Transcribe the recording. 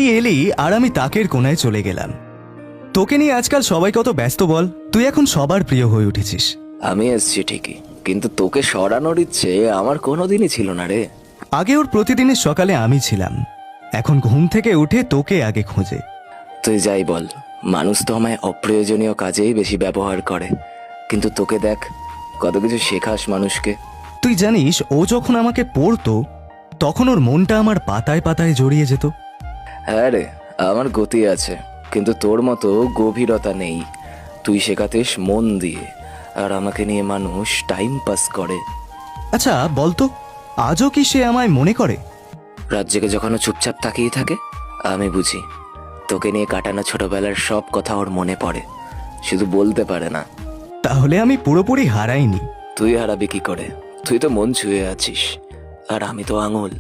তুই এলি আর আমি তাকের কোনায় চলে গেলাম। তোকে নিয়ে আজকাল সবাই কত ব্যস্ত বল। তুই এখন সবার প্রিয় হয়ে উঠেছিস। আমি এসছি ঠিকই, কিন্তু তোকে সরানোর ইচ্ছে আমার কোনোদিনই ছিল না রে। আগে ওর প্রতিদিনের সকালে আমি ছিলাম, এখন ঘুম থেকে উঠে তোকে আগে খোঁজে। তুই যাই বল, মানুষ তো আমায় অপ্রয়োজনীয় কাজেই বেশি ব্যবহার করে, কিন্তু তোকে দেখ, কত কিছু শেখাস মানুষকে। তুই জানিস, ও যখন আমাকে পড়তো তখন ওর মনটা আমার পাতায় পাতায় জড়িয়ে যেত। হ্যাঁ রে, আমার গতি আছে, কিন্তু তোর মতো গভীরতা নেই। তুই শেখাতিস মন দিয়ে, আর আমাকে নিয়ে মানুষ টাইম পাস করে। আচ্ছা বলতো, আজও কি সে আমায় মনে করে? রাত জেগে যখন ও চুপচাপ তাকিয়ে থাকে, আমি বুঝি তোকে নিয়ে কাটানো ছোটবেলার সব কথা ওর মনে পড়ে, শুধু বলতে পারে না। তাহলে আমি পুরোপুরি হারাইনি। তুই হারাবি কি করে? তুই তো মন ছুঁয়ে আছিস, আর আমি তো আঙুল।